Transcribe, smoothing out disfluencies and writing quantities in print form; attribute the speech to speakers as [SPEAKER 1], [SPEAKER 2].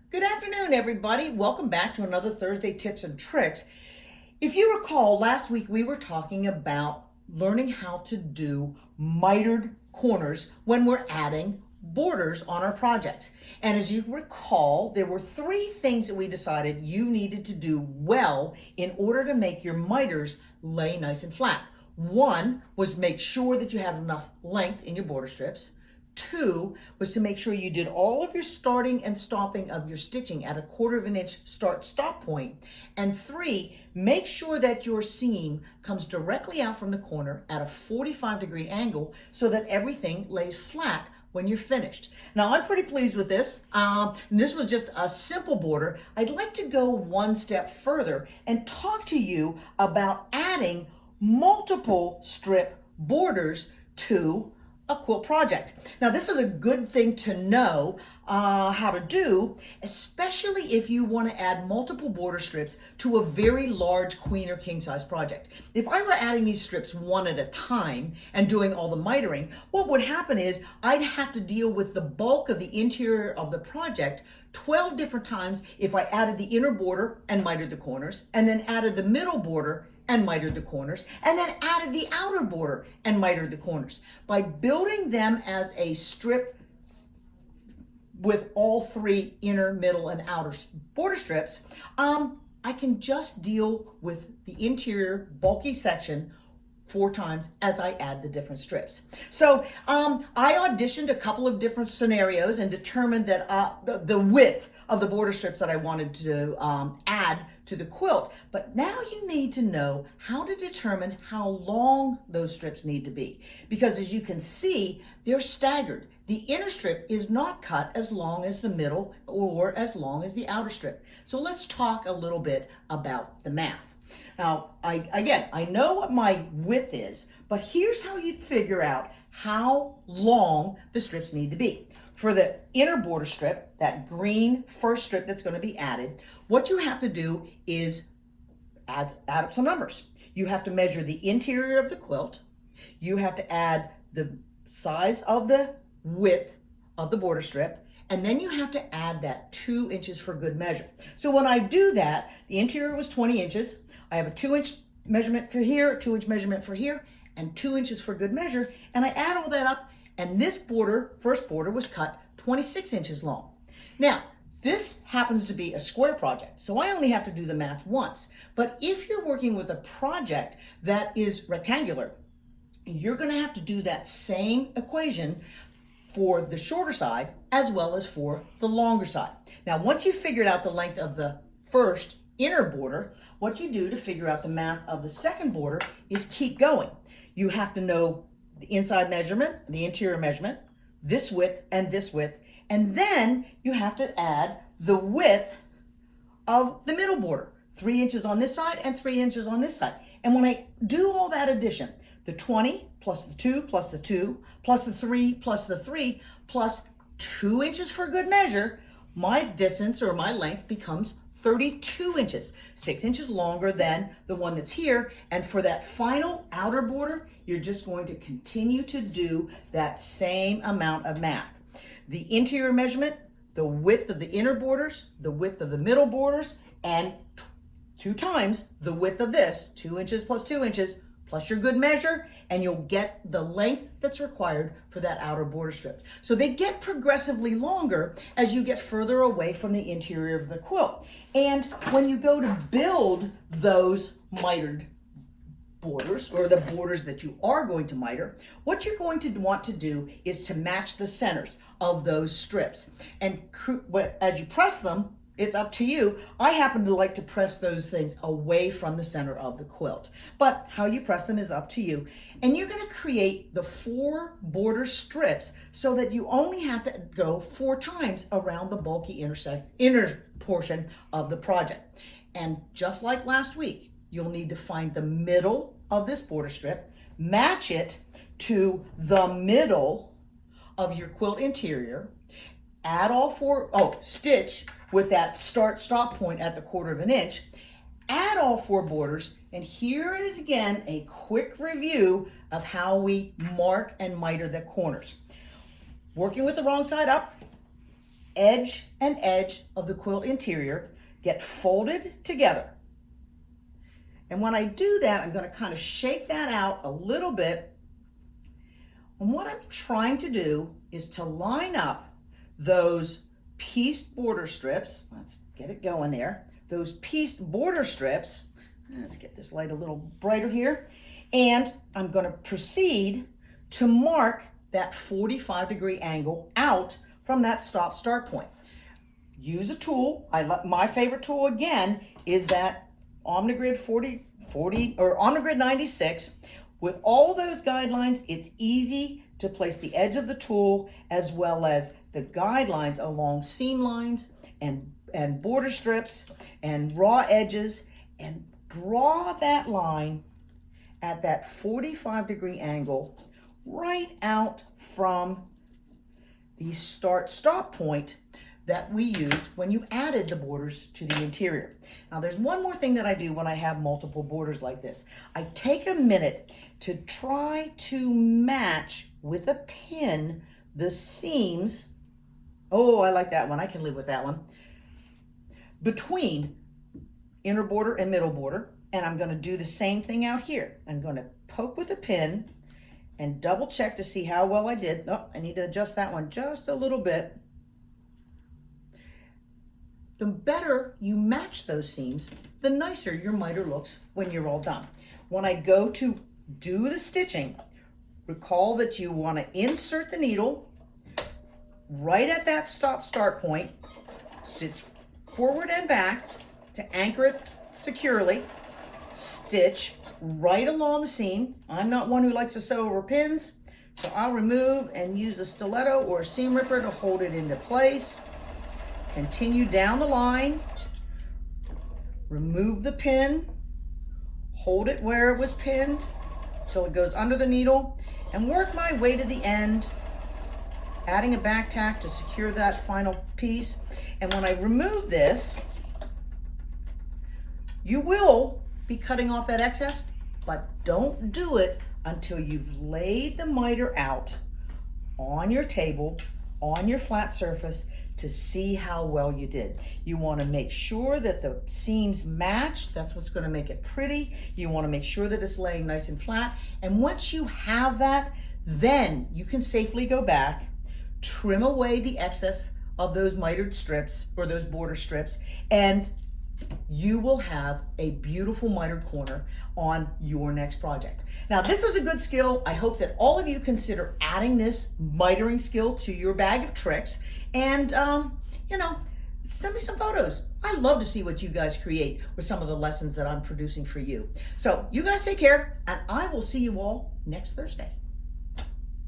[SPEAKER 1] Good afternoon, everybody. Welcome back to another Thursday Tips and Tricks. If you recall, last week we were talking about learning how to do mitered corners when we're adding borders on our projects. And as you recall, there were three things that we decided you needed to do well in order to make your miters lay nice and flat. One was make sure that you had enough length in your border strips. Two was to make sure you did all of your starting and stopping of your stitching at a 1/4 of an inch start-stop point. And three, make sure that your seam comes directly out from the corner at a 45-degree angle so that everything lays flat when you're finished. Now, I'm pretty pleased with this. This was just a simple border. I'd like to go one step further and talk to you about adding multiple strip borders to a quilt project. Now, this is a good thing to know how to do, especially if you want to add multiple border strips to a very large queen or king size project. If I were adding these strips one at a time and doing all the mitering, what would happen is I'd have to deal with the bulk of the interior of the project 12 different times if I added the inner border and mitered the corners, and then added the middle border and mitered the corners, and then added the outer border and mitered the corners. By building them as a strip with all three inner, middle, and outer border strips, I can just deal with the interior bulky section 4 times as I add the different strips. So I auditioned a couple of different scenarios and determined that the width of the border strips that I wanted to add to the quilt. But now you need to know how to determine how long those strips need to be. Because as you can see, they're staggered. The inner strip is not cut as long as the middle or as long as the outer strip. So let's talk a little bit about the math. Now, I know what my width is, but here's how you'd figure out how long the strips need to be. For the inner border strip, that green first strip that's going to be added, what you have to do is add up some numbers. You have to measure the interior of the quilt. You have to add the size of the width of the border strip, and then you have to add that 2 inches for good measure. So when I do that, the interior was 20 inches. I have a 2-inch measurement for here, a 2-inch measurement for here, and 2 inches for good measure. And I add all that up, and this border, first border, was cut 26 inches long. Now, this happens to be a square project, so I only have to do the math once. But if you're working with a project that is rectangular, you're going to have to do that same equation for the shorter side as well as for the longer side. Now, once you've figured out the length of the first inner border, what you do to figure out the math of the second border is keep going. You have to know the inside measurement, the interior measurement, this width, and then you have to add the width of the middle border, 3 inches on this side and 3 inches on this side. And when I do all that addition, the 20 plus the 2 plus the 2 plus the 3 plus the 3 plus 2 inches for good measure, my distance or my length becomes 32 inches, 6 inches longer than the one that's here. And for that final outer border, you're just going to continue to do that same amount of math. The interior measurement, the width of the inner borders, the width of the middle borders, and 2 times the width of this, 2 inches plus 2 inches, plus your good measure, and you'll get the length that's required for that outer border strip. So they get progressively longer as you get further away from the interior of the quilt. And when you go to build those mitered borders, or the borders that you are going to miter, what you're going to want to do is to match the centers of those strips. And as you press them, it's up to you. I happen to like to press those things away from the center of the quilt. But how you press them is up to you. And you're going to create the 4 border strips so that you only have to go 4 times around the bulky inner portion of the project. And just like last week, you'll need to find the middle of this border strip, match it to the middle of your quilt interior, add all 4, stitch with that start-stop point at the 1/4 of an inch, add all 4 borders, and here is again a quick review of how we mark and miter the corners. Working with the wrong side up, edge and edge of the quilt interior get folded together. And when I do that, I'm going to kind of shake that out a little bit. And what I'm trying to do is to line up those pieced border strips. Let's get it going there. Those pieced border strips. Let's get this light a little brighter here. And I'm going to proceed to mark that 45-degree angle out from that stop-start point. Use a tool. My favorite tool again is that Omnigrid 40 or Omnigrid 96. With all those guidelines, it's easy to place the edge of the tool as well as the guidelines along seam lines and border strips and raw edges, and draw that line at that 45-degree angle right out from the start-stop point that we used when you added the borders to the interior. Now there's one more thing that I do when I have multiple borders like this. I take a minute to try to match with a pin the seams. Oh, I like that one. I can live with that one. Between inner border and middle border. And I'm going to do the same thing out here. I'm going to poke with a pin and double check to see how well I did. Oh, I need to adjust that one just a little bit. The better you match those seams, the nicer your miter looks when you're all done. When I go to do the stitching, recall that you want to insert the needle right at that stop-start point, stitch forward and back to anchor it securely, stitch right along the seam. I'm not one who likes to sew over pins, so I'll remove and use a stiletto or a seam ripper to hold it into place. Continue down the line, remove the pin, hold it where it was pinned till it goes under the needle, and work my way to the end, adding a back tack to secure that final piece. And when I remove this, you will be cutting off that excess, but don't do it until you've laid the miter out on your table, on your flat surface, to see how well you did. You want to make sure that the seams match. That's what's going to make it pretty. You want to make sure that it's laying nice and flat. And once you have that, then you can safely go back, trim away the excess of those mitered strips or those border strips, and you will have a beautiful mitered corner on your next project. Now, this is a good skill. I hope that all of you consider adding this mitering skill to your bag of tricks. And, send me some photos. I love to see what you guys create with some of the lessons that I'm producing for you. So you guys take care, and I will see you all next Thursday.